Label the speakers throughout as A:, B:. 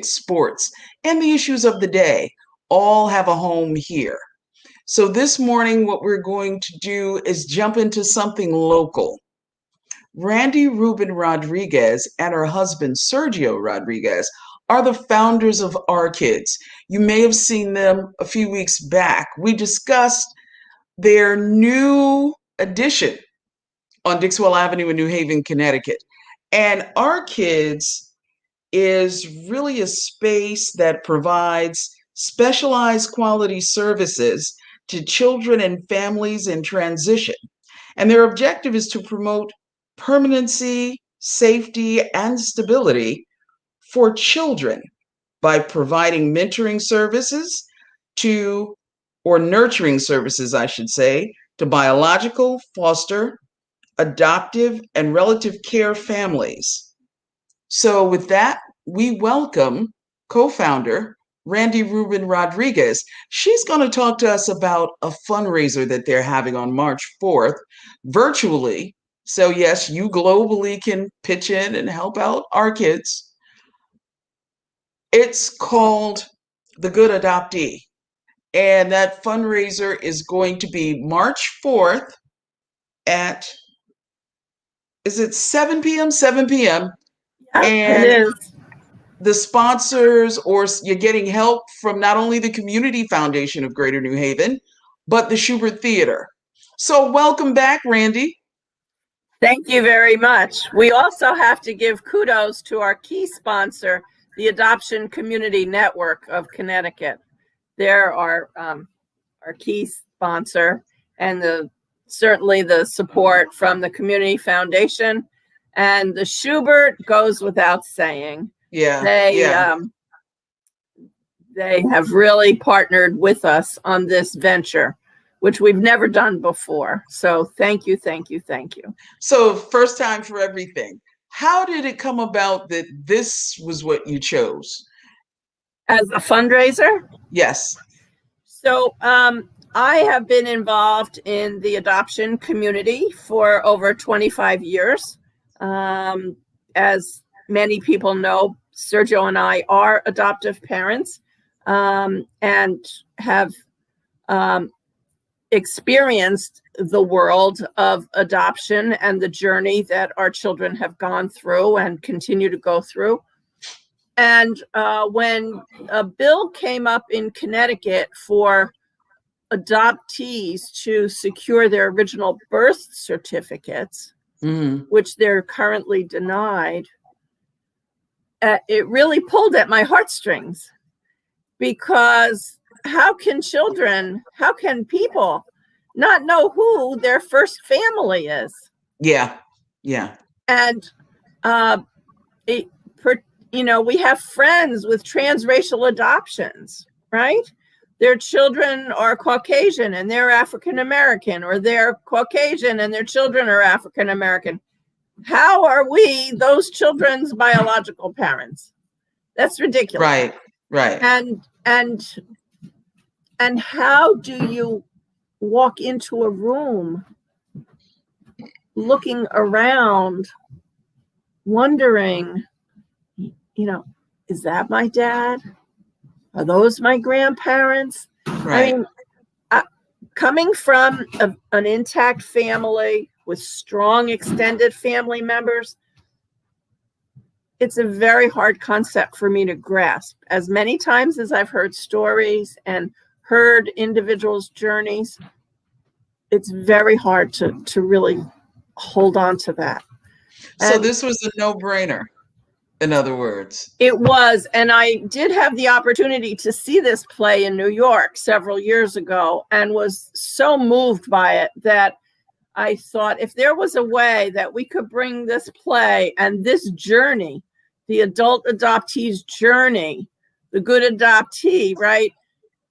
A: sports, and the issues of the day all have a home here. So this morning, what we're going to do is jump into something local. Randy Rubin Rodriguez and her husband, Sergio Rodriguez, are the founders of Our Kids. You may have seen them a few weeks back. We discussed their new addition on Dixwell Avenue in New Haven, Connecticut. And Our Kids is really a space that provides specialized quality services to children and families in transition. And their objective is to promote permanency, safety, and stability for children by providing mentoring services to, or nurturing services, I should say, to biological, foster, adoptive, and relative care families. So, with that, we welcome co founder Randy Rubin Rodriguez. She's going to talk to us about a fundraiser that they're having on March 4th virtually. So, yes, you globally can pitch in and help out Our Kids. It's called The Good Adoptee. And that fundraiser is going to be March 4th at, is it 7 p.m.? 7 p.m.
B: And
A: it is. The sponsors, or you're getting help from not only the Community Foundation of Greater New Haven, but the Schubert Theater. So welcome back, Randy.
B: Thank you very much. We also have to give kudos to our key sponsor, the Adoption Community Network of Connecticut. They're our key sponsor, and certainly the support from the Community Foundation. And the Schubert goes without saying.
A: Yeah.
B: They have really partnered with us on this venture, which we've never done before. So thank you, thank you, thank you.
A: So first time for everything. How did it come about that this was what you chose?
B: As a fundraiser?
A: Yes.
B: So I have been involved in the adoption community for over 25 years. As many people know, Sergio and I are adoptive parents and have experienced the world of adoption and the journey that our children have gone through and continue to go through. And when a bill came up in Connecticut for adoptees to secure their original birth certificates, which they're currently denied, it really pulled at my heartstrings, because how can people not know who their first family is?
A: Yeah.
B: And, we have friends with transracial adoptions, right? Their children are Caucasian and they're African American, or they're Caucasian and their children are African American. How are we those children's biological parents? That's ridiculous.
A: Right.
B: And how do you walk into a room looking around, wondering, is that my dad? Are those my grandparents?
A: Right.
B: I mean, coming from an intact family with strong extended family members, it's a very hard concept for me to grasp. As many times as I've heard stories and heard individuals' journeys, it's very hard to really hold on to that.
A: So this was a no-brainer, in other words.
B: It was, and I did have the opportunity to see this play in New York several years ago and was so moved by it that I thought, if there was a way that we could bring this play and this journey, the adult adoptee's journey, the good adoptee, right,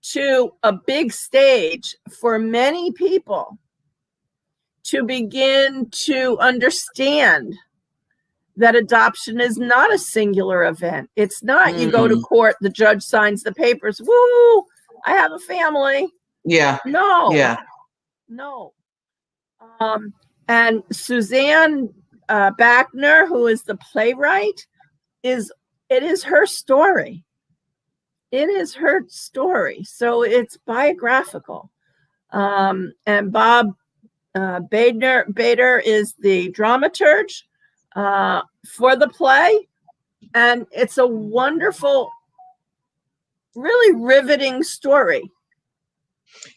B: to a big stage for many people to begin to understand that adoption is not a singular event. It's not you go to court, the judge signs the papers, woo, I have a family.
A: Yeah.
B: No. And Suzanne Bachner, who is the playwright, is it is her story. It is her story. So it's biographical. And Bob Bader is the dramaturge for the play. And it's a wonderful, really riveting story.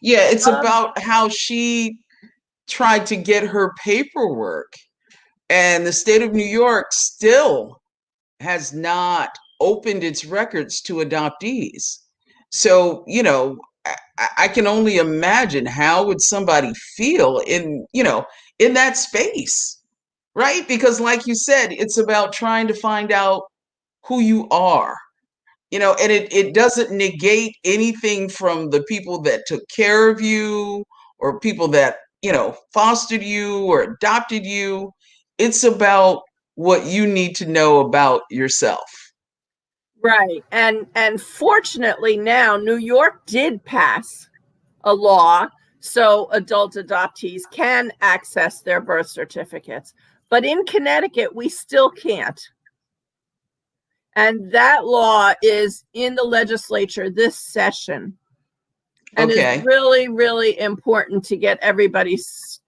A: Yeah, it's about how she tried to get her paperwork, and the state of New York still has not opened its records to adoptees. So, I can only imagine how would somebody feel in that space, right? Because like you said, it's about trying to find out who you are, and it doesn't negate anything from the people that took care of you or people that, fostered you or adopted you. It's about what you need to know about yourself.
B: Right. And fortunately now New York did pass a law so adult adoptees can access their birth certificates. But in Connecticut, we still can't. And that law is in the legislature this session. And
A: Okay.
B: it's really, really important to get everybody's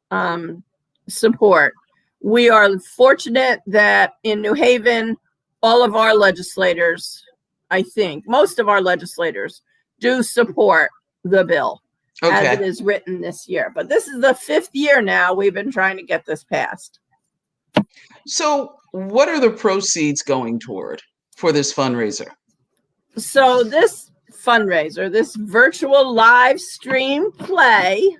B: support. We are fortunate that in New Haven, all of our legislators, I think, most of our legislators do support the bill as it is written this year. But this is the 5th year now we've been trying to get this passed.
A: So what are the proceeds going toward for this fundraiser?
B: So this fundraiser, this virtual live stream play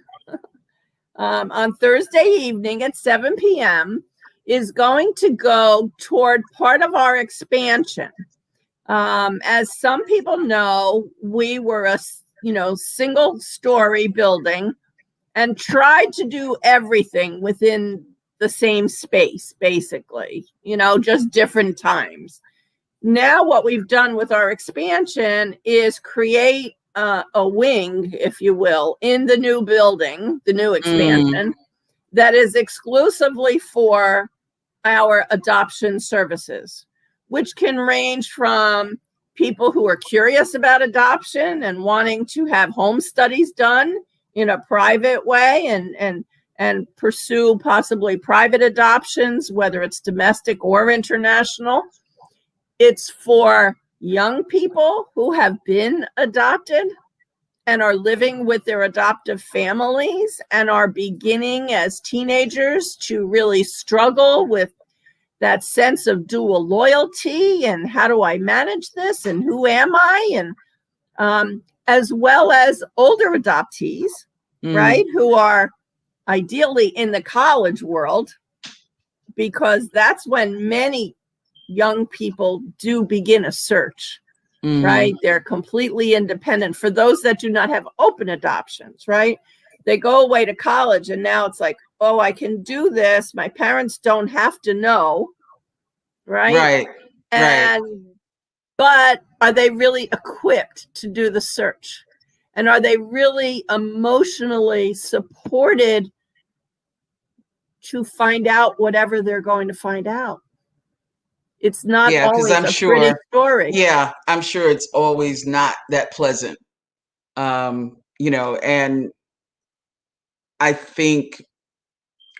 B: on Thursday evening at 7 p.m. is going to go toward part of our expansion. As some people know, we were a single story building and tried to do everything within the same space, basically, just different times. Now what we've done with our expansion is create a wing, if you will, in the new building, the new expansion, that is exclusively for our adoption services, which can range from people who are curious about adoption and wanting to have home studies done in a private way and pursue possibly private adoptions, whether it's domestic or international. It's for young people who have been adopted and are living with their adoptive families and are beginning as teenagers to really struggle with that sense of dual loyalty and how do I manage this and who am I? And as well as older adoptees, right, who are ideally in the college world, because that's when many young people do begin a search, right? They're completely independent. For those that do not have open adoptions, right? They go away to college and now it's like, oh, I can do this. My parents don't have to know, right? But are they really equipped to do the search? And are they really emotionally supported to find out whatever they're going to find out? It's not always a pretty story.
A: Yeah, I'm sure it's always not that pleasant. And I think,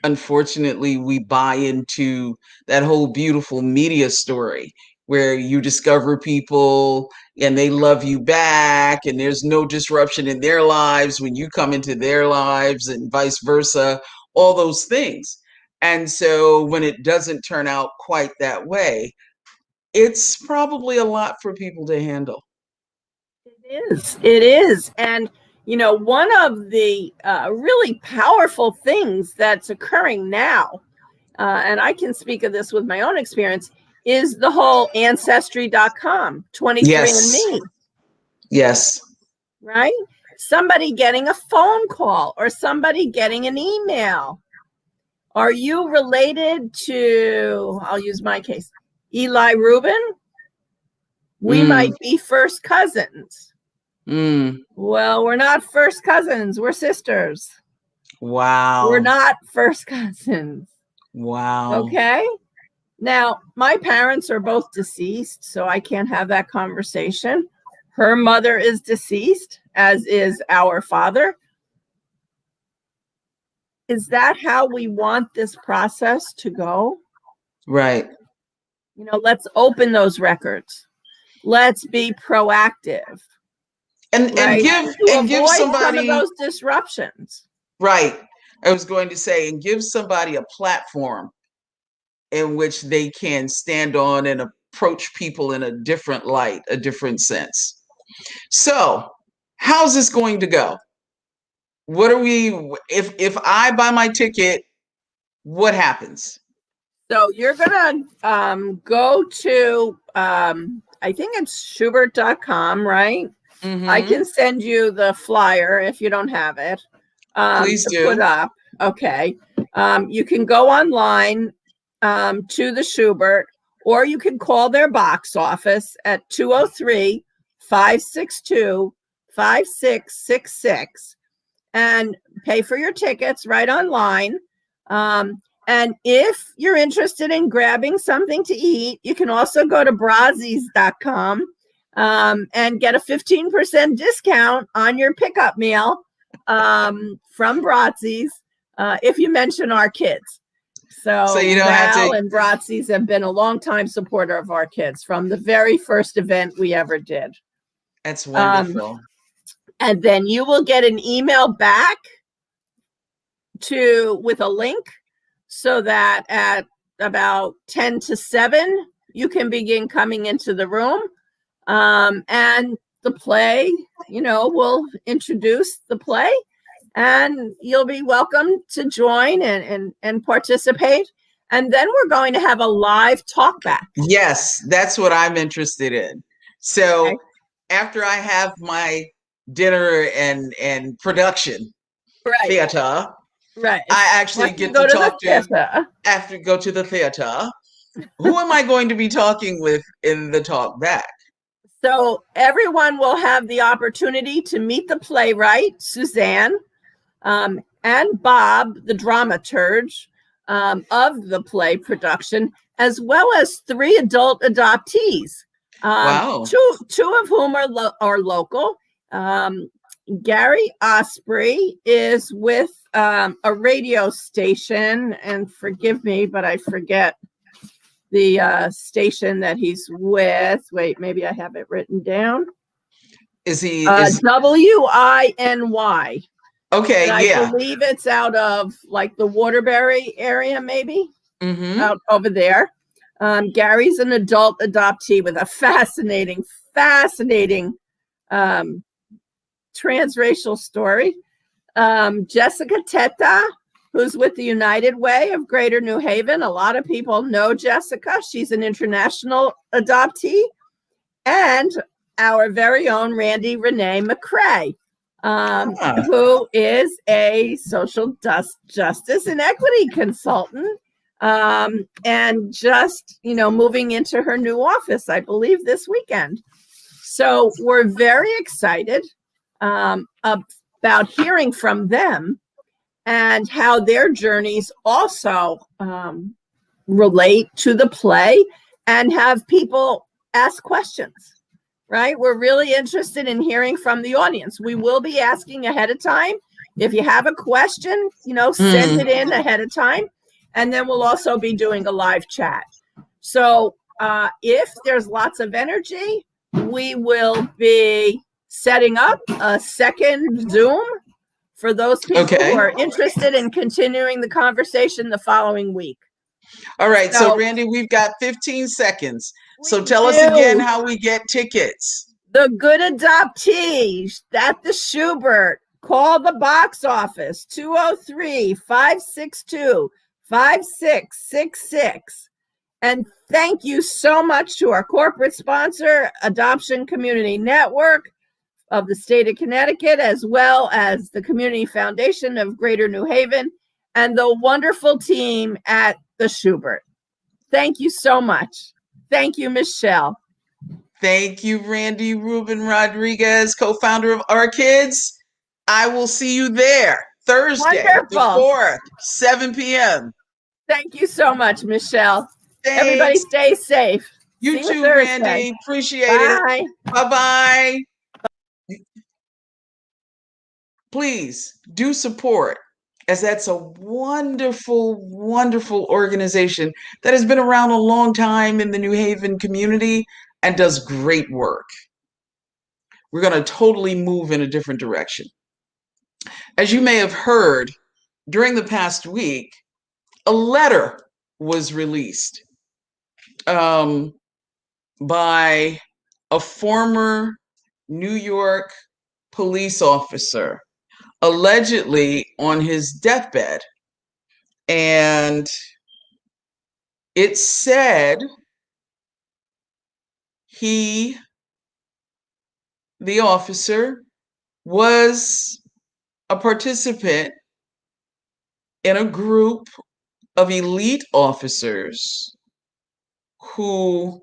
A: unfortunately, we buy into that whole beautiful media story where you discover people and they love you back and there's no disruption in their lives when you come into their lives and vice versa, all those things. And so when it doesn't turn out quite that way, it's probably a lot for people to handle.
B: It is. And, one of the really powerful things that's occurring now, and I can speak of this with my own experience, is the whole Ancestry.com, 23andMe.
A: Yes.
B: Right? Somebody getting a phone call or somebody getting an email. Are you related to, I'll use my case, Eli Rubin? We might be first cousins. Well, we're not first cousins. We're sisters.
A: Wow.
B: We're not first cousins.
A: Wow.
B: Okay. Now, my parents are both deceased, so I can't have that conversation. Her mother is deceased, as is our father. Is that how we want this process to go?
A: Right.
B: You know, let's open those records. Let's be proactive,
A: And
B: right?
A: give
B: Avoid some of
A: somebody,
B: those disruptions.
A: right. I was going to say, and give somebody a platform in which they can stand on and approach people in a different light, a different sense. So, how's this going to go? What are we, if I buy my ticket, what happens?
B: So you're going to go to, I think it's Schubert.com, right? I can send you the flyer if you don't have it.
A: Please
B: to
A: do.
B: put up. Okay. You can go online to the Schubert, or you can call their box office at 203-562-5666 and pay for your tickets right online. And if you're interested in grabbing something to eat, you can also go to Brazzi's.com and get a 15% discount on your pickup meal from Brazzi's if you mention our kids. So
A: you don't
B: Val
A: have to.
B: and Brazzi's have been a longtime supporter of our kids from the very first event we ever did.
A: That's wonderful.
B: And then you will get an email back with a link so that at about 10 to 7, you can begin coming into the room. And the play, we'll introduce the play, and you'll be welcome to join and participate. And then we're going to have a live talk back.
A: Yes, that's what I'm interested in. So after I have my dinner and production theater,
B: right,
A: I actually get to talk to after go to the theater. Who am I going to be talking with in the talk back?
B: So everyone will have the opportunity to meet the playwright, Suzanne, and Bob, the dramaturge of the play production, as well as 3 adult adoptees.
A: Wow.
B: Two of whom are local. Gary Osprey is with a radio station, and forgive me, but I forget the station that he's with. Wait, maybe I have it written down.
A: Is he
B: WINY?
A: Okay,
B: and I believe it's out of like the Waterbury area, maybe out over there. Gary's an adult adoptee with a fascinating transracial story. Jessica Teta, who's with the United Way of Greater New Haven. A lot of people know Jessica. She's an international adoptee. And our very own Randy Renee McCrae, who is a social justice and equity consultant, and just, moving into her new office, I believe, this weekend. So we're very excited about hearing from them and how their journeys also relate to the play, and have people ask questions, right? We're really interested in hearing from the audience. We will be asking ahead of time. If you have a question, send it in ahead of time. And then we'll also be doing a live chat. So if there's lots of energy, we will be setting up a second Zoom for those people who are interested in continuing the conversation the following week.
A: All right. So Randy, we've got 15 seconds. So tell us again how we get tickets.
B: The Good Adoptees at the Schubert. Call the box office, 203-562-5666. And thank you so much to our corporate sponsor, Adoption Community Network of the state of Connecticut, as well as the Community Foundation of Greater New Haven, and the wonderful team at the Schubert. Thank you so much. Thank you, Michelle.
A: Thank you, Randy Rubin Rodriguez, co-founder of Our Kids. I will see you there Thursday, the 4th, 7 p.m.
B: Thank you so much, Michelle.
A: safe.
B: Everybody stay safe.
A: You
B: See
A: too,
B: Thursday.
A: Randy. Appreciate
B: Bye.
A: it. Bye-bye. Please do support, as that's a wonderful, wonderful organization that has been around a long time in the New Haven community and does great work. We're going to totally move in a different direction. As you may have heard, during the past week, a letter was released by a former New York police officer, allegedly on his deathbed. And it said the officer, was a participant in a group of elite officers who,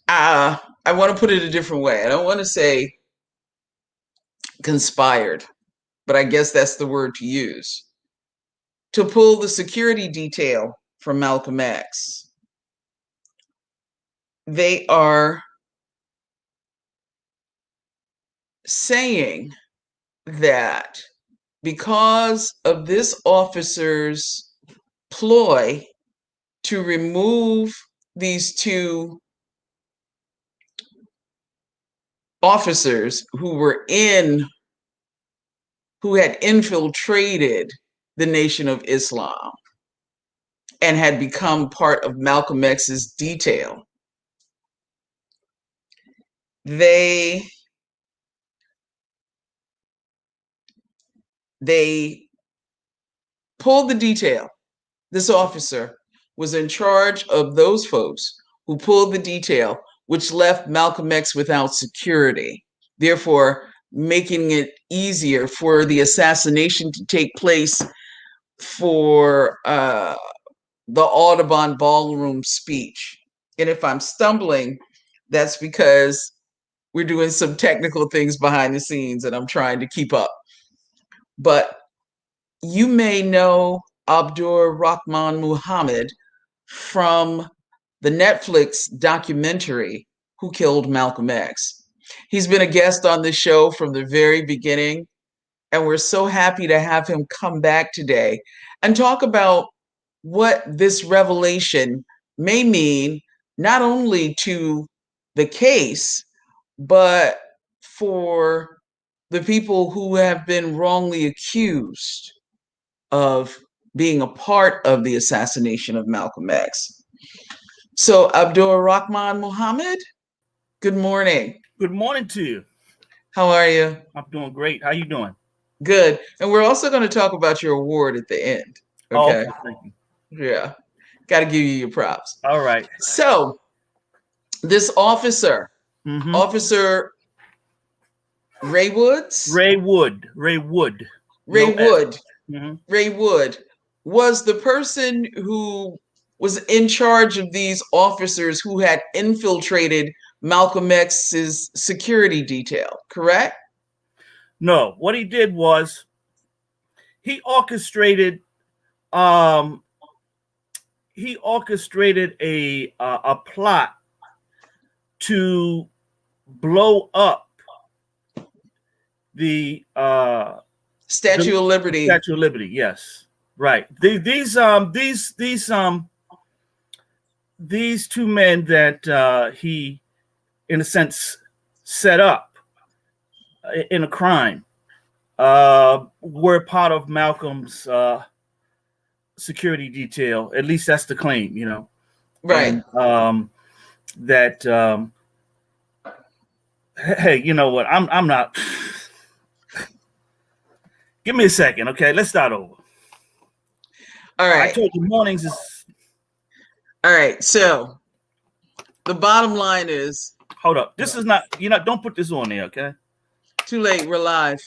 A: I want to put it a different way. I don't want to say conspired, but I guess that's the word to use, to pull the security detail from Malcolm X. They are saying that because of this officer's ploy to remove these two officers who had infiltrated the Nation of Islam and had become part of Malcolm X's detail, they pulled the detail. This officer was in charge of those folks who pulled the detail, which left Malcolm X without security, therefore making it easier for the assassination to take place for the Audubon Ballroom speech. And if I'm stumbling, that's because we're doing some technical things behind the scenes and I'm trying to keep up. But you may know Abdur Rahman Muhammad from the Netflix documentary, Who Killed Malcolm X. He's been a guest on this show from the very beginning, and we're so happy to have him come back today and talk about what this revelation may mean, not only to the case, but for the people who have been wrongly accused of being a part of the assassination of Malcolm X. So, Abdur Rahman Muhammad, good morning.
C: Good morning to you.
A: How are you?
C: I'm doing great. How you doing?
A: Good. And we're also going to talk about your award at the end. Okay.
C: Oh, thank you.
A: Yeah. Got to give you your props.
C: All right.
A: So, this officer, Officer Ray Woods?
C: Ray Wood.
A: Ray Wood. Ray Wood was the person who was in charge of these officers who had infiltrated Malcolm X's security detail, correct?
C: No, what he did was he orchestrated a plot to blow up the
A: Statue of Liberty.
C: Statue of Liberty, yes. Right. These two men that he, in a sense, set up in a crime were part of Malcolm's security detail. At least that's the claim, you know.
A: Right.
C: And, hey, you know what? I'm not. Give me a second, okay? Let's start over.
A: All right.
C: I told you mornings is.
A: All right. So the bottom line is.
C: Hold up. This is not. Don't put this on there, okay?
A: Too late. We're live.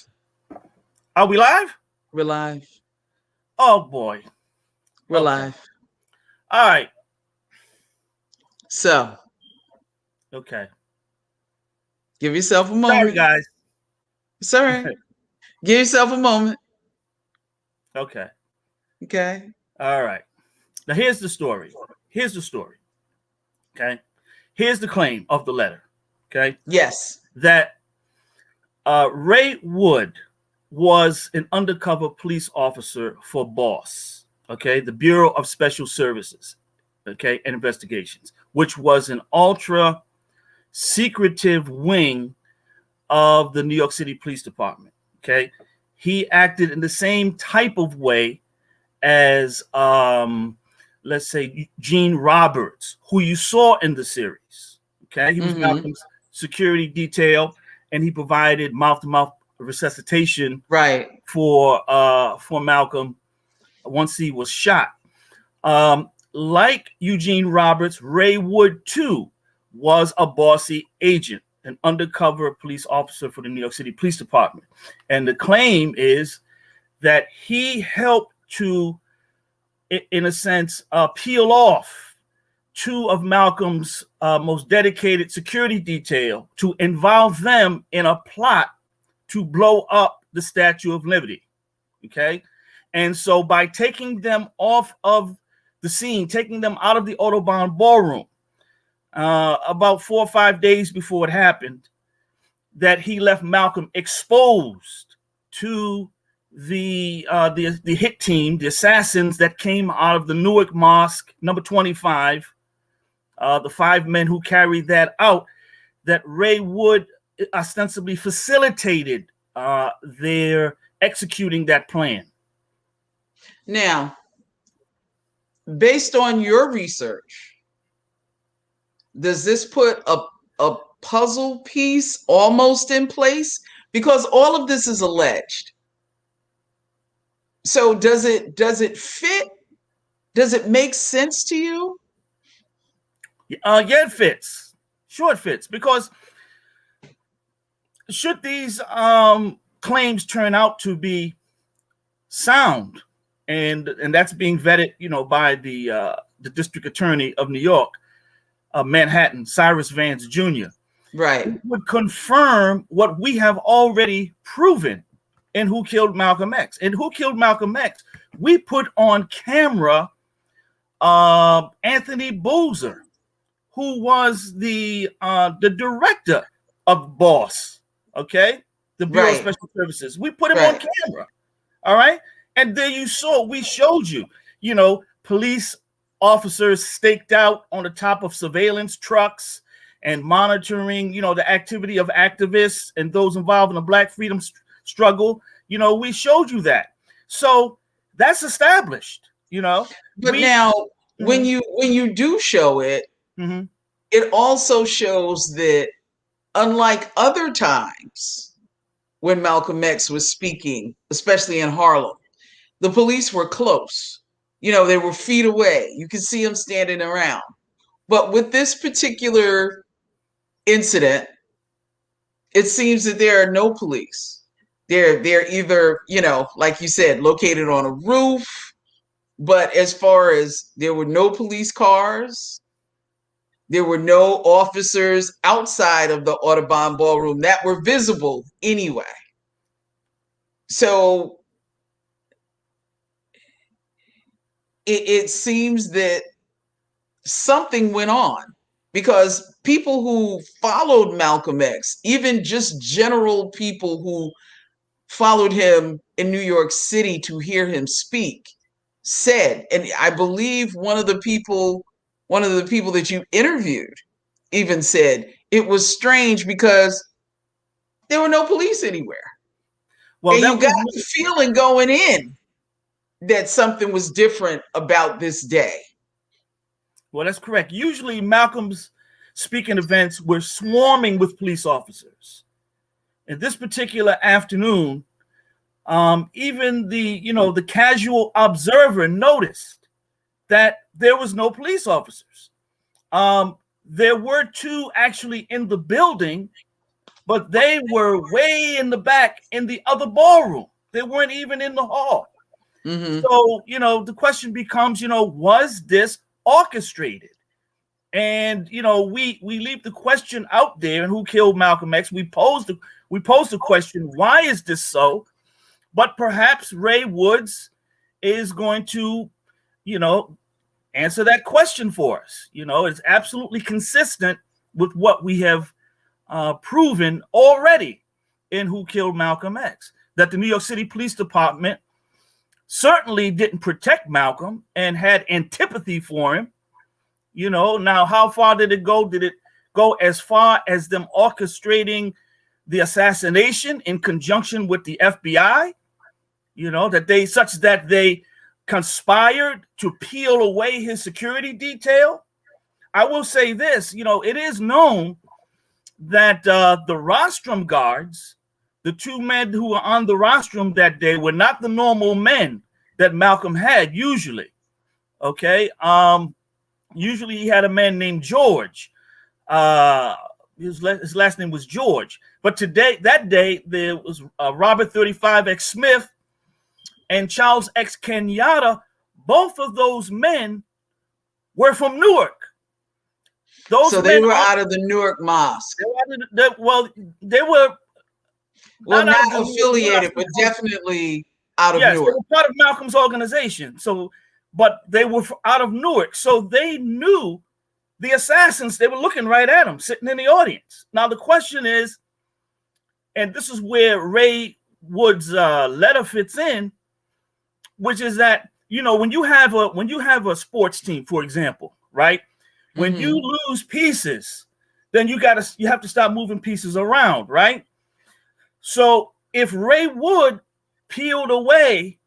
C: Are we live?
A: We're live.
C: Oh boy.
A: We're live.
C: All right.
A: So.
C: Okay.
A: Give yourself a moment.
C: Sorry, guys.
A: It's all right. Give yourself a moment.
C: Okay.
A: Okay.
C: All right. Now, here's the story. Here's the story. Okay. Here's the claim of the letter. Okay.
A: Yes.
C: That Ray Wood was an undercover police officer for BOSS. Okay. The Bureau of Special Services. Okay. And Investigations, which was an ultra secretive wing of the New York City Police Department. Okay. He acted in the same type of way as, let's say, Gene Roberts, who you saw in the series. Okay. He was Malcolm's security detail, and he provided mouth-to-mouth resuscitation for Malcolm once he was shot. Like Eugene Roberts, Ray Wood, too, was a bossy agent, an undercover police officer for the New York City Police Department. And the claim is that he helped to, in a sense, peel off two of Malcolm's most dedicated security detail to involve them in a plot to blow up the Statue of Liberty. Okay. And so by taking them off of the scene, taking them out of the Audubon Ballroom, about 4 or 5 days before it happened, that he left Malcolm exposed to the hit team, the assassins that came out of the Newark Mosque, number 25, the 5 men who carried that out, that Ray Wood ostensibly facilitated their executing that plan.
A: Now, based on your research, does this put a puzzle piece almost in place? Because all of this is alleged. So does it fit? Does it make sense to you?
C: Yeah, it fits. Sure, it fits. Because should these claims turn out to be sound, and that's being vetted, by the district attorney of New York, Manhattan, Cyrus Vance Jr.,
A: right,
C: it would confirm what we have already proven in Who Killed Malcolm X. In Who Killed Malcolm X, we put on camera Anthony Boozer, who was the director of BOSS, okay? The Bureau of Special Services. We put him on camera, all right? And then we showed you, police officers staked out on the top of surveillance trucks and monitoring, the activity of activists and those involved in the Black freedom struggle. We showed you that. So that's established, But
A: now, when you do show it, it also shows that, unlike other times when Malcolm X was speaking, especially in Harlem, the police were close. They were feet away. You could see them standing around. But with this particular incident, it seems that there are no police. They're either, like you said, located on a roof. But as far as, there were no police cars, there were no officers outside of the Audubon Ballroom that were visible anyway. So it seems that something went on, because people who followed Malcolm X, even just general people who followed him in New York City to hear him speak, said, and I believe one of the people that you interviewed even said, it was strange because there were no police anywhere. Well, and you got the feeling going in that something was different about this day.
C: Well, that's correct. Usually Malcolm's speaking events were swarming with police officers. And this particular afternoon, even the casual observer noticed that there was no police officers. There were 2 actually in the building, but they were way in the back in the other ballroom. They weren't even in the hall. So, the question becomes, was this orchestrated? And, we leave the question out there. And Who Killed Malcolm X? We posed the question, why is this so? But perhaps Ray Woods is going to, answer that question for us. You know, it's absolutely consistent with what we have proven already in Who Killed Malcolm X, that the New York City Police Department certainly didn't protect Malcolm and had antipathy for him. You know, now how far did it go? Did it go as far as them orchestrating the assassination in conjunction with the FBI? You know, that they conspired to peel away his security detail. I will say this, you know, it is known that the rostrum guards, the two men who were on the rostrum that day, were not the normal men that Malcolm had usually. Okay. Usually he had a man named George. His last name was George. But that day, there was Robert 35X Smith and Charles X. Kenyatta. Both of those men were from Newark.
A: So they were out of the Newark Mosque.
C: They were
A: not affiliated, but definitely out of Newark.
C: They were part of Malcolm's organization. So, but they were out of Newark. So they knew the assassins. They were looking right at them, sitting in the audience. Now the question is, and this is where Ray Wood's letter fits in, which is that, you know, when you have a sports team, for example, right? When you lose pieces, then you have to stop moving pieces around, right? So if Ray Wood peeled away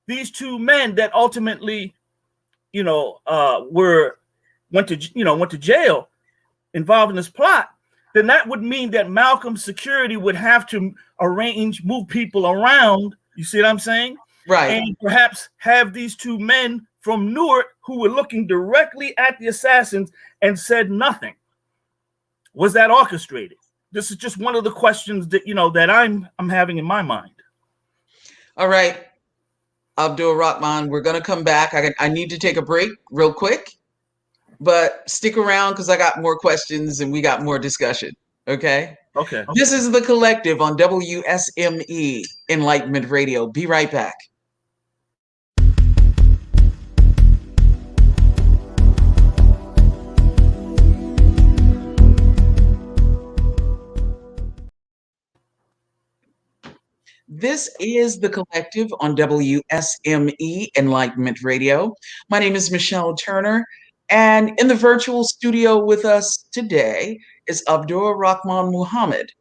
C: these two men that ultimately, you know, went to jail involved in this plot, then that would mean that Malcolm's security would have to move people around. You see what I'm saying?
A: Right.
C: And perhaps have these two men from Newark who were looking directly at the assassins and said nothing. Was that orchestrated? This is just one of the questions that, you know, that I'm having in my mind.
A: All right, Abdul Rahman, we're going to come back. I need to take a break real quick, but stick around because I got more questions and we got more discussion. Okay?
C: Okay.
A: This is The Collective on WSME Enlightenment Radio. Be right back. This is The Collective on WSME Enlightenment Radio. My name is Michelle Turner, and in the virtual studio with us today is Abdur Rahman Muhammad,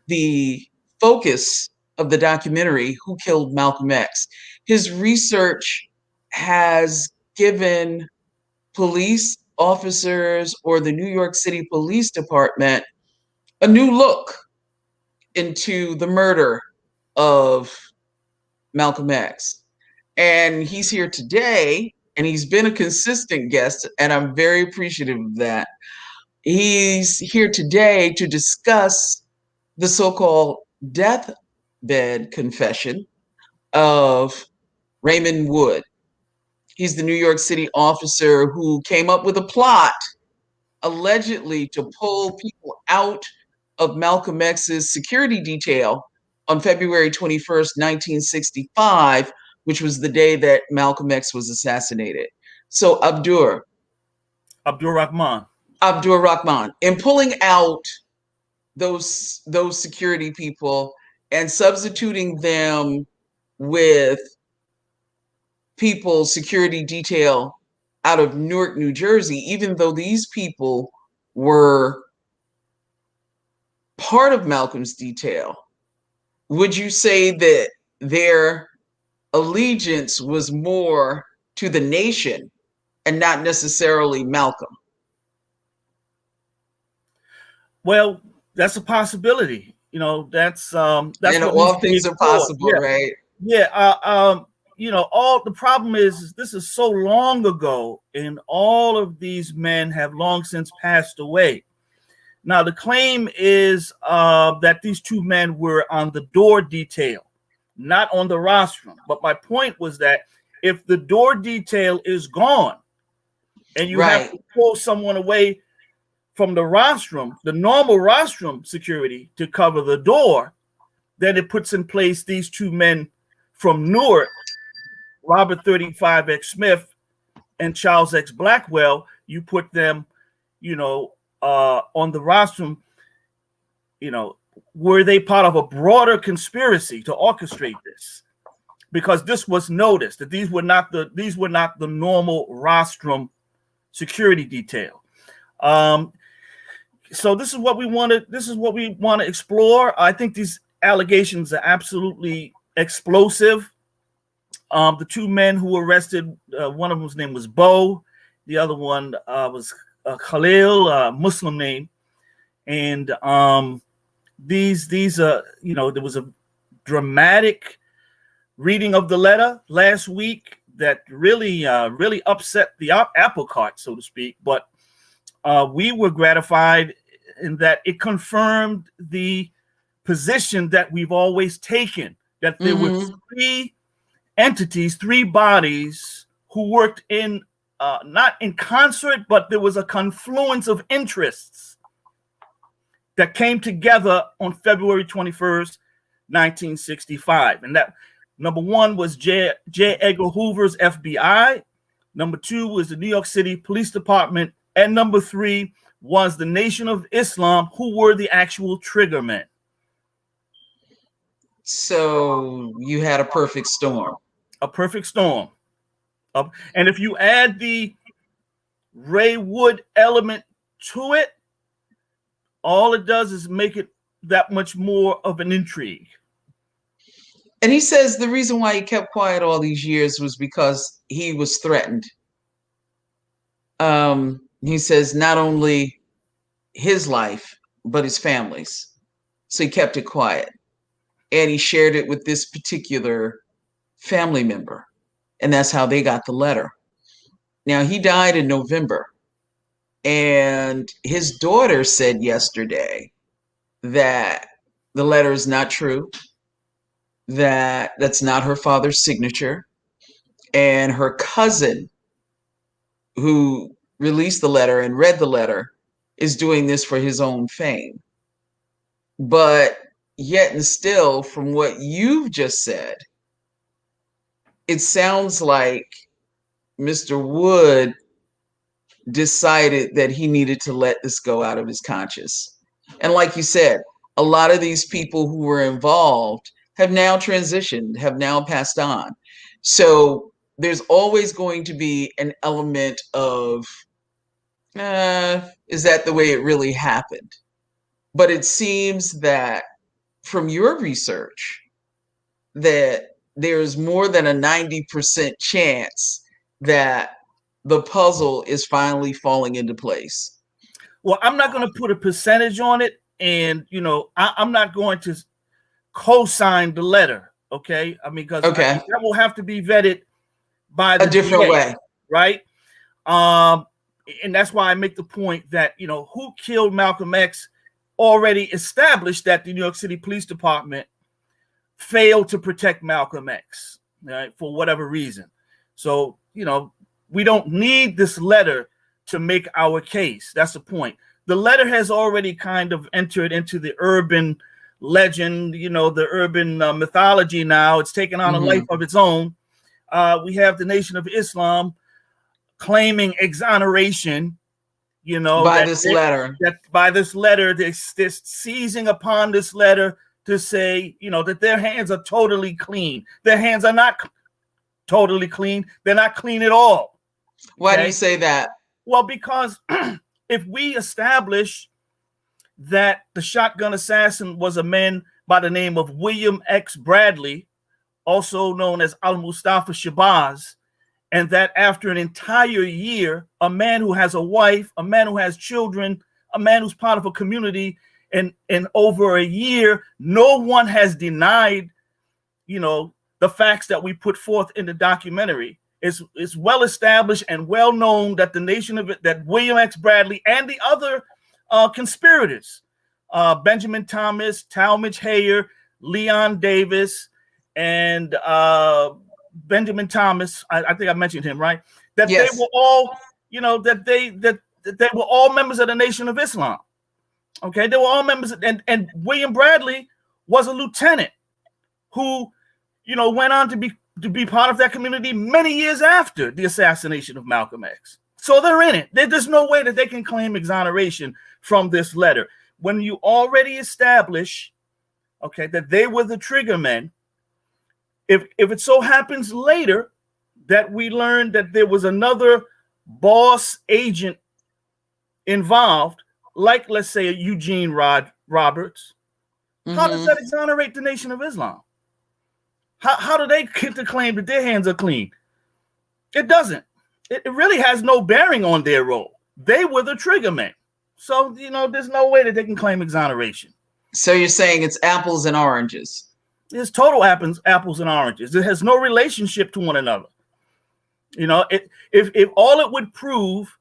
A: the focus of the documentary Who Killed Malcolm X. His research has given police officers or the New York City Police Department a new look into the murder of Malcolm X. And he's here today, and he's been a consistent guest, and I'm very appreciative of that. He's here today to discuss the so-called deathbed confession of Raymond Wood. He's the New York City officer who came up with a plot, allegedly, to pull people out of Malcolm X's security detail on February 21st, 1965, which was the day that Malcolm X was assassinated. So Abdur
C: Rahman,
A: in pulling out those security people and substituting them with people's security detail out of Newark, New Jersey, even though these people were part of Malcolm's detail, would you say that their allegiance was more to the nation and not necessarily Malcolm?
C: Well, that's a possibility. You know, that's
A: and all things are possible, yeah. Right?
C: Yeah. You know, the problem is this is so long ago, and all of these men have long since passed away. Now, the claim is that these two men were on the door detail, not on the rostrum. But my point was that if the door detail is gone and you have to pull someone away from the rostrum, the normal rostrum security to cover the door, then it puts in place these two men from Newark, Robert 35X Smith and Charles X. Blackwell, you put them, on the rostrum, were they part of a broader conspiracy to orchestrate this? Because this was noticed that these were not the normal rostrum security detail. So this is what we want to explore. I think these allegations are absolutely explosive. The two men who were arrested, one of them's name was Bo, the other one was Khalil, Muslim name, and these there was a dramatic reading of the letter last week that really upset the apple cart, so to speak. But we were gratified in that it confirmed the position that we've always taken, that there were three entities, three bodies who worked in not in concert, but there was a confluence of interests that came together on February 21st, 1965. And that number one was J. Edgar Hoover's FBI. Number two was the New York City Police Department. And number three was the Nation of Islam, who were the actual triggermen.
A: So you had a perfect storm.
C: A perfect storm. And if you add the Ray Wood element to it, all it does is make it that much more of an intrigue.
A: And he says the reason why he kept quiet all these years was because he was threatened. He says not only his life, but his family's. So he kept it quiet. And he shared it with this particular family member. And that's how they got the letter. Now, he died in November. And his daughter said yesterday that the letter is not true, that that's not her father's signature. And her cousin, who released the letter and read the letter, is doing this for his own fame. But yet and still, from what you've just said, it sounds like Mr. Wood decided that he needed to let this go out of his conscience. And like you said, a lot of these people who were involved have now transitioned, have now passed on. So there's always going to be an element of, is that the way it really happened? But it seems that from your research that there's more than a 90% chance that the puzzle is finally falling into place.
C: Well, I'm not going to put a percentage on it. And, I'm not going to co-sign the letter. Okay. I mean, because that will have to be vetted by the
A: different
C: DA,
A: way.
C: Right. And that's why I make the point that, who killed Malcolm X already established that the New York City Police Department failed to protect Malcolm X, right, for whatever reason. So, we don't need this letter to make our case. That's the point. The letter has already kind of entered into the urban legend, the urban mythology now. It's taken on a life of its own. We have the Nation of Islam claiming exoneration,
A: by this letter.
C: By this letter, they're seizing upon this letter to say, that their hands are totally clean. Their hands are not totally clean. They're not clean at all.
A: Why do you say that?
C: Well, because if we establish that the shotgun assassin was a man by the name of William X. Bradley, also known as Al-Mustafa Shabazz, and that after an entire year, a man who has a wife, a man who has children, a man who's part of a community, and over a year, no one has denied, the facts that we put forth in the documentary. It's well established and well known that that William X. Bradley and the other conspirators, Benjamin Thomas, Talmadge Hayer, Leon Davis, and Benjamin Thomas, I think I mentioned him, right? That yes. They were all, that they were all members of the Nation of Islam. Okay, they were all members, and William Bradley was a lieutenant who, went on to to be part of that community many years after the assassination of Malcolm X. So they're in it. There's no way that they can claim exoneration from this letter. When you already establish, okay, that they were the trigger men, if it so happens later that we learned that there was another boss agent involved, like, let's say, a Eugene Roberts, how does that exonerate the Nation of Islam? How do they get to claim that their hands are clean? It doesn't. It really has no bearing on their role. They were the trigger men. So, there's no way that they can claim exoneration.
A: So you're saying it's apples and oranges?
C: It's total apples and oranges. It has no relationship to one another. If all it would prove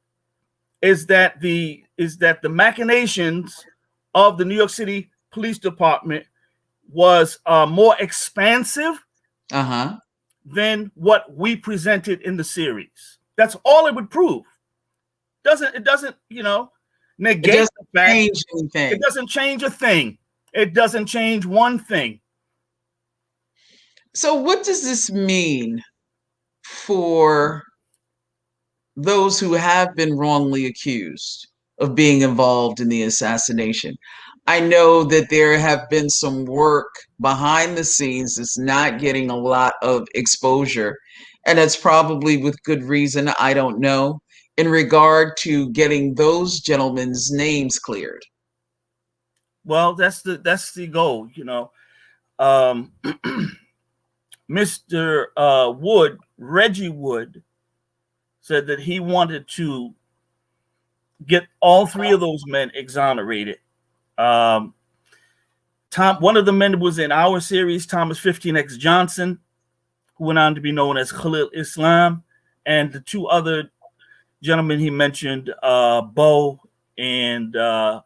C: is that the machinations of the New York City Police Department was more expansive than what we presented in the series. That's all it would prove. It doesn't negate the fact.
A: Change anything.
C: It doesn't change a thing. It doesn't change one thing.
A: So what does this mean for those who have been wrongly accused of being involved in the assassination? I know that there have been some work behind the scenes that's not getting a lot of exposure, and that's probably with good reason, I don't know, in regard to getting those gentlemen's names cleared.
C: Well, that's the goal, Mr. Wood, Reggie Wood, said that he wanted to get all three of those men exonerated. One of the men was in our series, Thomas 15X Johnson, who went on to be known as Khalil Islam, and the two other gentlemen he mentioned, Bo and I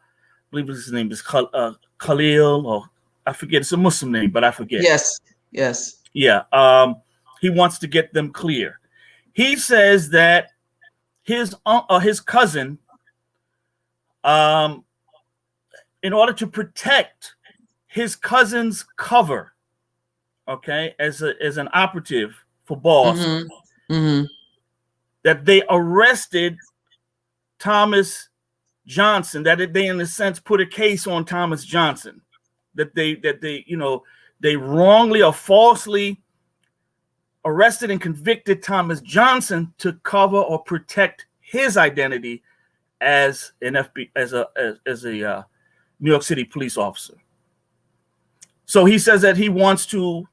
C: believe his name is Khalil, or I forget. It's a Muslim name, but I forget.
A: Yes.
C: Yeah. He wants to get them clear. He says that his cousin, in order to protect his cousin's cover, okay, as an operative for Boss, that they arrested Thomas Johnson, that they in a sense put a case on Thomas Johnson, that they wrongly or falsely arrested and convicted Thomas Johnson to cover or protect his identity as an as a New York City police officer. So he says that he wants to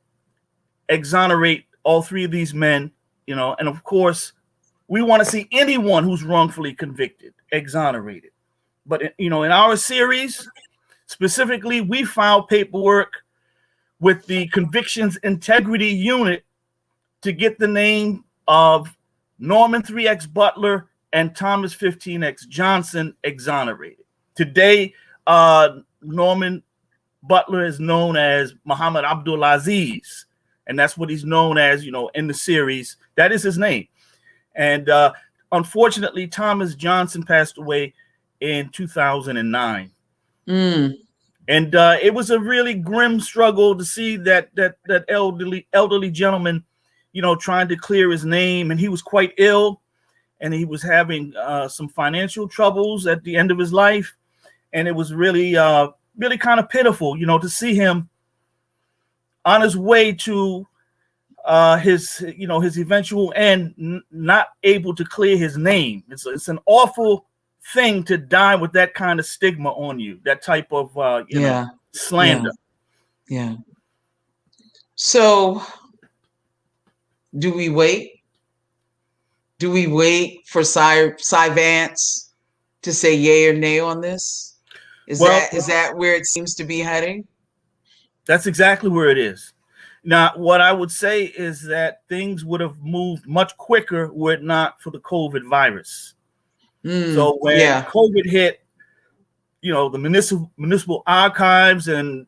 C: exonerate all three of these men, and of course, we want to see anyone who's wrongfully convicted exonerated. But in our series, specifically, we filed paperwork with the Convictions Integrity Unit to get the name of Norman 3X Butler and Thomas 15X Johnson exonerated. Today, Norman Butler is known as Muhammad Abdul Aziz, and that's what he's known as, in the series. That is his name. And unfortunately, Thomas Johnson passed away in 2009. And it was a really grim struggle to see that elderly gentleman, trying to clear his name, and he was quite ill, and he was having some financial troubles at the end of his life, and it was really kind of pitiful, to see him on his way to his eventual end, not able to clear his name. It's an awful thing to die with that kind of stigma on you, that type of slander.
A: Yeah. So do we wait? Do we wait for Cy Vance to say yay or nay on this? Is that where it seems to be heading?
C: That's exactly where it is. Now, what I would say is that things would have moved much quicker were it not for the COVID virus. So when COVID hit, the municipal archives and,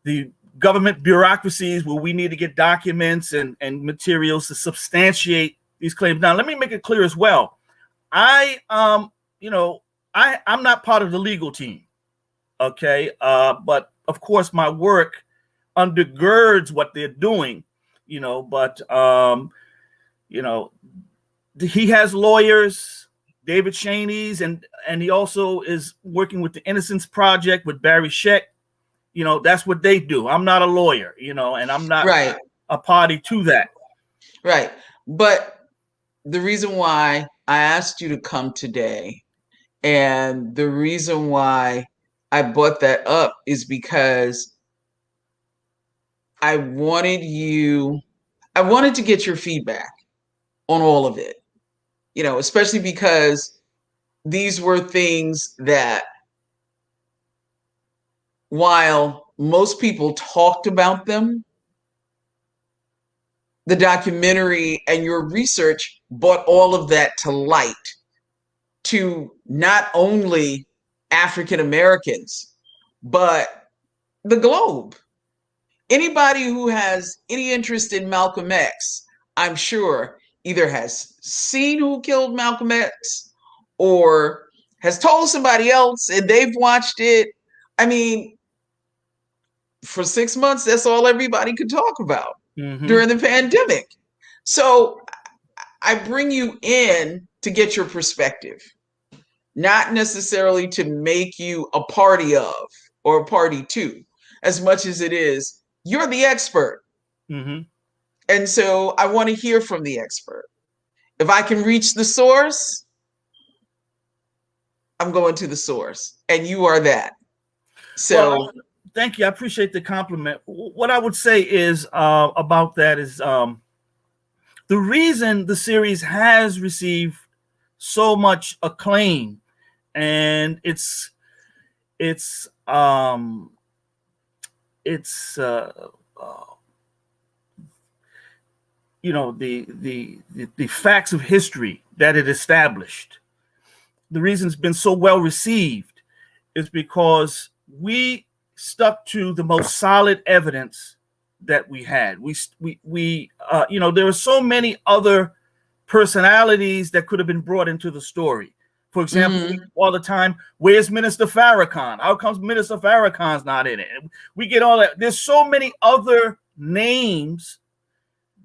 C: the government bureaucracies where we need to get documents and materials to substantiate these claims. Now, let me make it clear as well. I'm not part of the legal team. Okay. But of course, my work undergirds what they're doing, but he has lawyers, David Cheney's, and he also is working with the Innocence Project with Barry Scheck. That's what they do. I'm not a lawyer, and I'm not
A: Right.
C: a party to that.
A: Right. But the reason why I asked you to come today, and the reason why I brought that up, is because I wanted to get your feedback on all of it, especially because these were things that, while most people talked about them, the documentary and your research brought all of that to light to not only African Americans, but the globe. Anybody who has any interest in Malcolm X, I'm sure, either has seen who killed Malcolm X or has told somebody else and they've watched it. I mean, for 6 months, that's all everybody could talk about during the pandemic. So I bring you in to get your perspective, not necessarily to make you a party of or a party to, as much as it is, you're the expert. And so I want to hear from the expert. If I can reach the source, I'm going to the source, and you are that. So
C: thank you. I appreciate the compliment. What I would say is about that is the reason the series has received so much acclaim, and it's the facts of history that it established. The reason it's been so well received is because we stuck to the most solid evidence that we had. There were so many other personalities that could have been brought into the story. For example, all the time, where's Minister Farrakhan? How comes Minister Farrakhan's not in it? We get all that. There's so many other names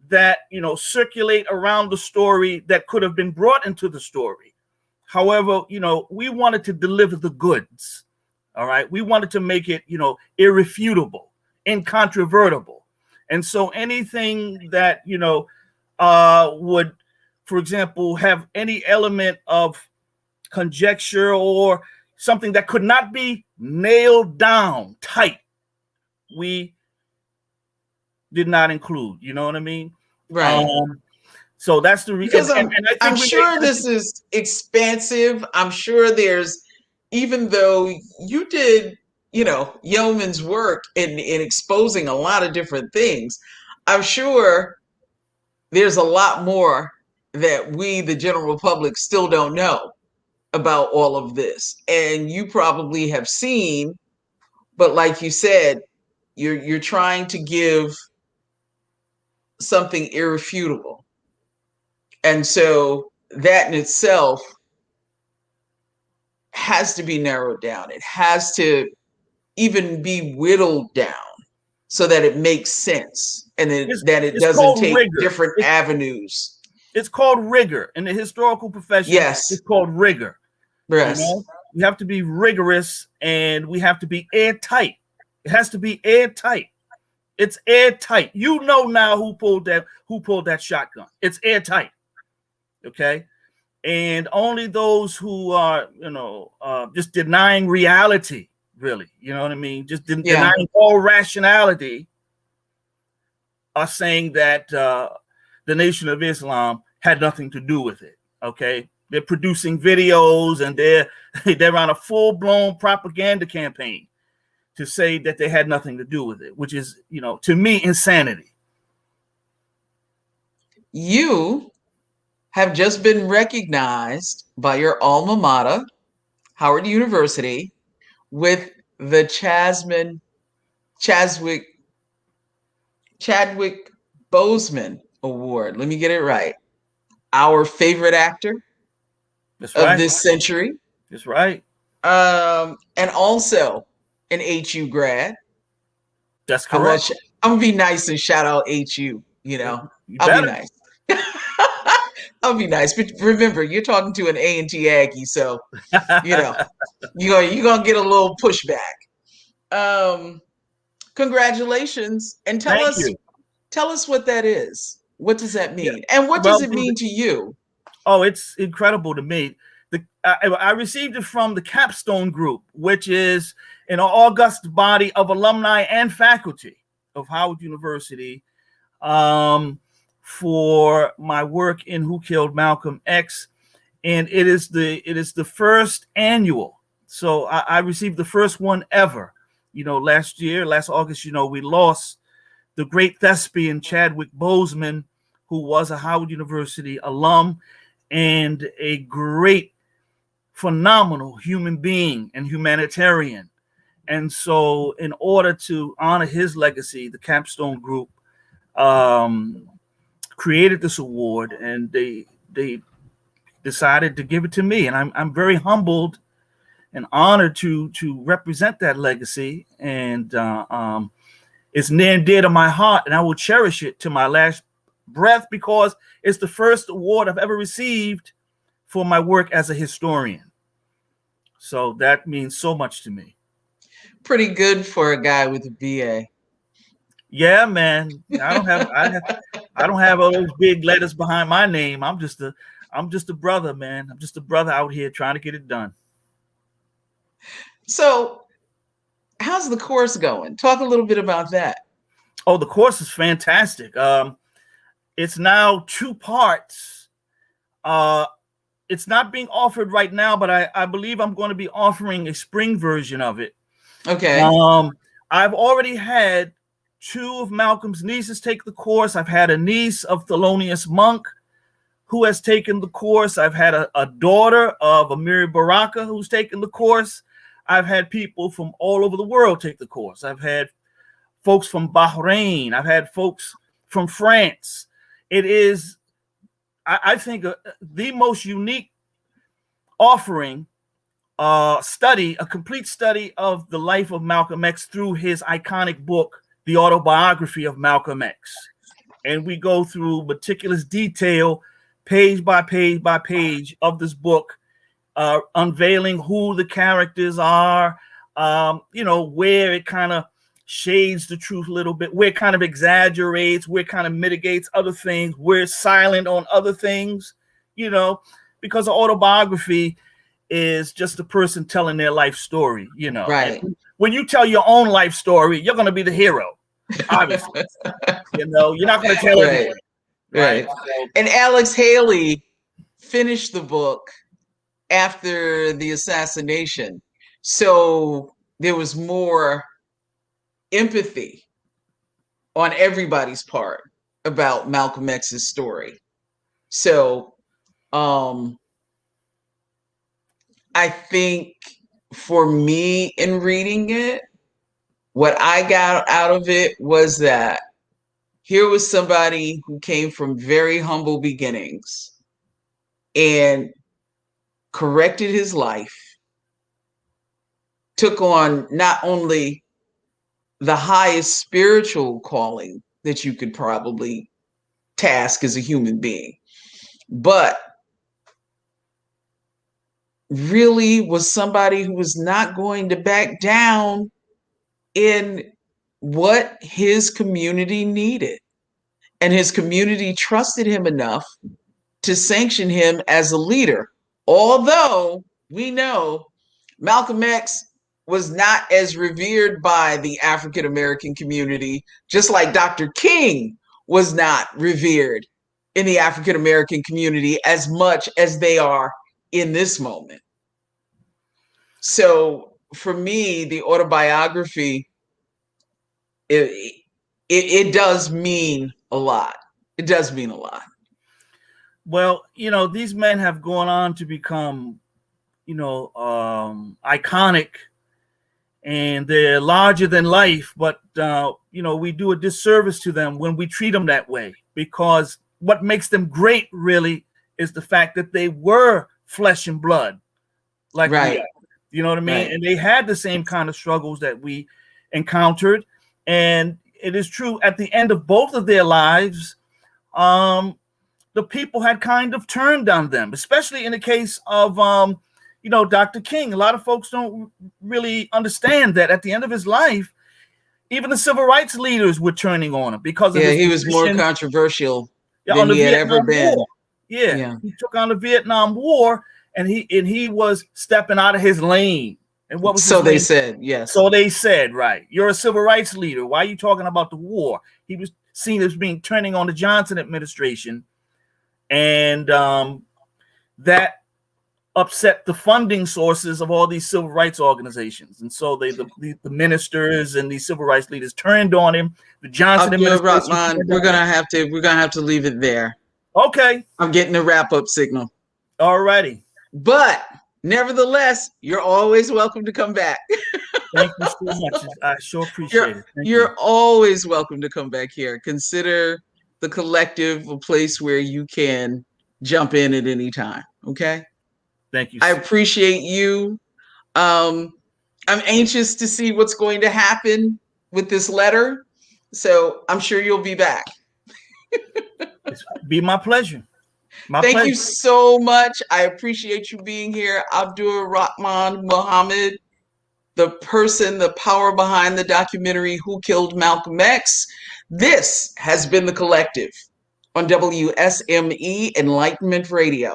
C: that circulate around the story that could have been brought into the story. However, we wanted to deliver the goods. All right. We wanted to make it, irrefutable, incontrovertible. And so anything that, would, for example, have any element of conjecture or something that could not be nailed down tight, we did not include. You know what I mean?
A: Right.
C: So that's the reason.
A: Because I'm sure this is expansive. I'm sure there's, even though you did, yeoman's work in exposing a lot of different things, I'm sure there's a lot more that we, the general public, still don't know about all of this. And you probably have seen, but like you said, you're trying to give something irrefutable. And so that in itself has to be narrowed down. It has to even be whittled down so that it makes sense and that it doesn't take different avenues.
C: It's called rigor in the historical profession.
A: Yes.
C: It's called rigor.
A: Yes.
C: We have to be rigorous and we have to be airtight. It has to be airtight. It's airtight. Now who pulled that shotgun. It's airtight. Okay. And only those who are, just denying reality, really, you know what I mean? Just denying all rationality, are saying that the Nation of Islam had nothing to do with it. Okay. They're producing videos and they're on a full-blown propaganda campaign to say that they had nothing to do with it, which is, to me, insanity.
A: You have just been recognized by your alma mater, Howard University, with the Chadwick Boseman Award. Let me get it right. Our favorite actor of this century.
C: That's right.
A: And also an HU grad.
C: That's
A: I'm gonna,
C: correct.
A: I'm gonna be nice and shout out HU. You know,
C: You
A: I'll be
C: better.
A: nice. I'll be nice. But remember, you're talking to an A&T Aggie, so you know you're gonna get a little pushback. Congratulations, and
C: Thank you.
A: tell us what that is. What does that
C: Yeah.
A: mean, and what
C: Well,
A: does it mean to you?
C: oh, it's incredible to me. I received it from the Capstone Group, which is an august body of alumni and faculty of Howard University, for my work in Who Killed Malcolm X, and it is the first annual. So I received the first one ever. Last August, we lost the great thespian Chadwick Boseman, who was a Howard University alum and a great, phenomenal human being and humanitarian. And so in order to honor his legacy, the Capstone Group created this award, and they decided to give it to me. And I'm very humbled and honored to represent that legacy. And it's near and dear to my heart, and I will cherish it to my last breath, because it's the first award I've ever received for my work as a historian. So that means so much to me.
A: Pretty good for a guy with a BA.
C: Yeah, man. I don't have all those big letters behind my name. I'm just a brother, man. I'm just a brother out here trying to get it done.
A: So, how's the course going? Talk a little bit about that.
C: Oh, the course is fantastic. It's now 2 parts. It's not being offered right now, but I believe I'm going to be offering a spring version of it.
A: Okay.
C: I've already had 2 of Malcolm's nieces take the course. I've had a niece of Thelonious Monk who has taken the course. I've had a daughter of Amiri Baraka who's taken the course. I've had people from all over the world take the course. I've had folks from Bahrain. I've had folks from France. It is, I think, the most unique offering, a complete study of the life of Malcolm X through his iconic book, The Autobiography of Malcolm X. And we go through meticulous detail, page by page by page of this book, unveiling who the characters are, where it kind of shades the truth a little bit, where it kind of exaggerates, where it kind of mitigates other things, where it's silent on other things, because an autobiography is just a person telling their life story,
A: Right.
C: And when you tell your own life story, you're going to be the hero, obviously. You're not going to tell it.
A: Right. And Alex Haley finished the book after the assassination. So there was more empathy on everybody's part about Malcolm X's story. So I think for me in reading it, what I got out of it was that here was somebody who came from very humble beginnings and corrected his life, took on not only the highest spiritual calling that you could probably task as a human being, but really was somebody who was not going to back down in what his community needed. And his community trusted him enough to sanction him as a leader. Although we know Malcolm X was not as revered by the African American community, just like Dr. King was not revered in the African American community as much as they are in this moment. So for me, the autobiography, it does mean a lot. It does mean a lot.
C: Well, these men have gone on to become, iconic, and they're larger than life. But, we do a disservice to them when we treat them that way, because what makes them great really is the fact that they were flesh and blood. Like,
A: right.
C: You know what I mean?
A: Right.
C: And they had the same kind of struggles that we encountered. And it is true, at the end of both of their lives, the people had kind of turned on them, especially in the case of, Dr. King. A lot of folks don't really understand that at the end of his life, even the civil rights leaders were turning on him because of
A: he was more controversial than he had ever been.
C: War. Yeah, he took on the Vietnam War, and he was stepping out of his lane. And what was
A: so they said, yes.
C: So they said, right, you're a civil rights leader. Why are you talking about the war? He was seen as being turning on the Johnson administration, and that upset the funding sources of all these civil rights organizations. And so the ministers and these civil rights leaders turned on him. The Johnson administration.
A: Rahman, we're gonna have to leave it there.
C: Okay.
A: I'm getting a wrap-up signal.
C: All righty.
A: But nevertheless, you're always welcome to come back.
C: Thank you so much. I sure appreciate it.
A: You're always welcome to come back here. Consider the collective a place where you can jump in at any time. Okay.
C: Thank you.
A: I appreciate you. I'm anxious to see what's going to happen with this letter. So I'm sure you'll be back.
C: It's be my pleasure.
A: Thank you so much. I appreciate you being here. Abdur Rahman Muhammad, the person, the power behind the documentary Who Killed Malcolm X. This has been The Collective on WSME Enlightenment Radio.